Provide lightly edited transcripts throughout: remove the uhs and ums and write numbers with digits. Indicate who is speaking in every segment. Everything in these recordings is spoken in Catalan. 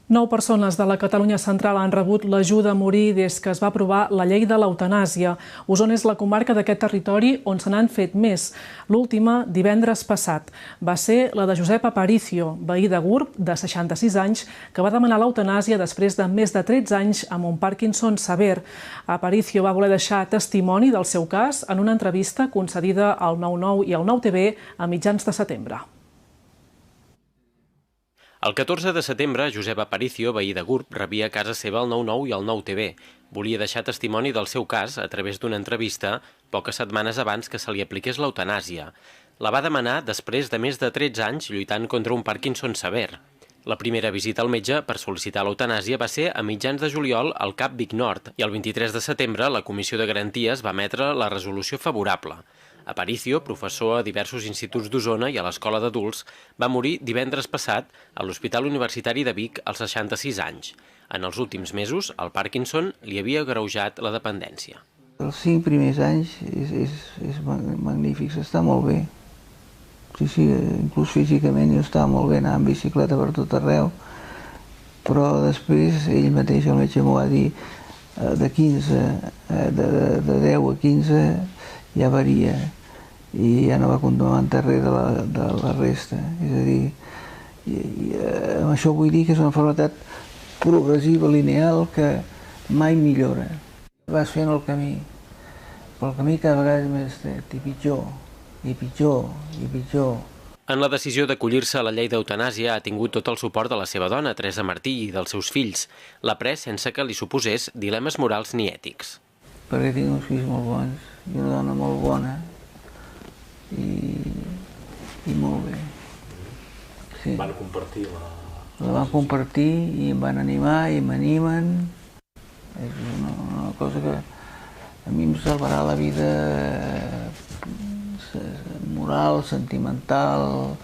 Speaker 1: 9 persones de la Catalunya central han rebut l'ajuda a morir des que es va aprovar la llei de l'eutanàsia. Osona és la comarca d'aquest territori on se n'han fet més. L'última, divendres passat, va ser la de Josep Aparicio, veí de Gurb, de 66 anys, que va demanar l'eutanàsia després de més de 13 anys amb un Parkinson sever. Aparicio va voler deixar testimoni del seu cas en una entrevista concedida al 9-9 i al 9TV a mitjans de setembre.
Speaker 2: El 14 de setembre, Josep Aparicio, veí de Gurb, rebia a casa seva el 9-9 i el 9TV. Volia deixar testimoni del seu cas a través d'una entrevista poques setmanes abans que se li apliqués l'eutanàsia. La va demanar després de més de 13 anys lluitant contra un Parkinson sever. La primera visita al metge per sol·licitar l'eutanàsia va ser a mitjans de juliol al CAP Vic Nord i el 23 de setembre la Comissió de Garanties va emetre la resolució favorable. Aparicio, professor a diversos instituts d'Osona i a l'Escola d'Adults, va morir divendres passat a l'Hospital Universitari de Vic als 66 anys. En els últims mesos, el Parkinson li havia agreujat la dependència.
Speaker 3: Els 5 primers anys és magnífic, s'està molt bé. Sí, inclús físicament jo estava molt bé, anava en bicicleta per tot arreu, però després ell mateix, el metge m'ho va dir, de 10 a 15 ja varia i ja no va continuar enrere de la resta. És a dir, amb això vull dir que és una malaltia progressiva, lineal, que mai millora. Vas fent el camí, però el camí cada vegada és més estret i pitjor, i pitjor, i pitjor.
Speaker 2: En la decisió d'acollir-se a la llei d'eutanàsia ha tingut tot el suport de la seva dona, Teresa Martí, i dels seus fills. L'ha pres sense que li suposés dilemes morals ni ètics.
Speaker 3: Perquè tinc uns fills molt bons i una dona molt bona i molt bé. Sí.
Speaker 4: Van compartir
Speaker 3: la van compartir i em van animar i m'animen. És una cosa que a mi em salvarà la vida moral, sentimental,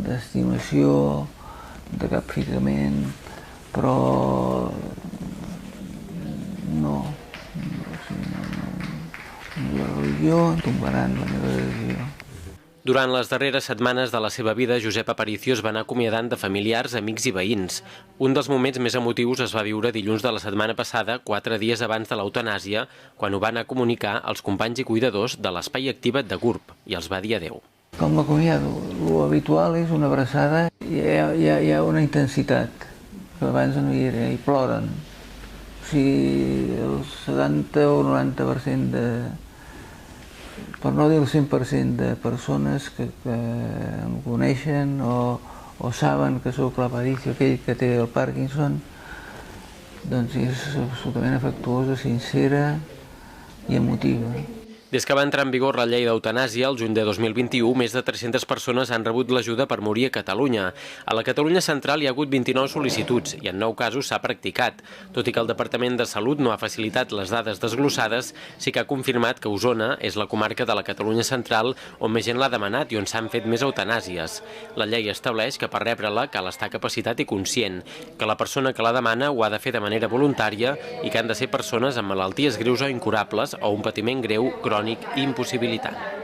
Speaker 3: d'estimació, de capficament, però no. La religió tombaran la meva decisió.
Speaker 2: Durant les darreres setmanes de la seva vida, Josep Aparicio es va anar acomiadant de familiars, amics i veïns. Un dels moments més emotius es va viure dilluns de la setmana passada, 4 dies abans de l'eutanàsia, quan ho va anar a comunicar als companys i cuidadors de l'Espai Activa't de Gurb i els va dir adéu.
Speaker 3: Com m'acomiado? L'habitual és una abraçada, hi ha una intensitat, que abans no hi era, i ploren. O sigui, el 70 o 90% per no dir el 100% de persones que em coneixen o saben que sóc l'Aparicio, aquell que té el Parkinson, doncs és absolutament afectuosa, sincera i emotiva.
Speaker 2: Des que va entrar en vigor la llei d'eutanàsia, el juny de 2021, més de 300 persones han rebut l'ajuda per morir a Catalunya. A la Catalunya central hi ha hagut 29 sol·licituds i en 9 casos s'ha practicat. Tot i que el Departament de Salut no ha facilitat les dades desglossades, sí que ha confirmat que Osona és la comarca de la Catalunya central on més gent l'ha demanat i on s'han fet més eutanàsies. La llei estableix que per rebre-la cal estar capacitat i conscient, que la persona que la demana ho ha de fer de manera voluntària i que han de ser persones amb malalties greus o incurables o un patiment greu, crònic i impossibilitant.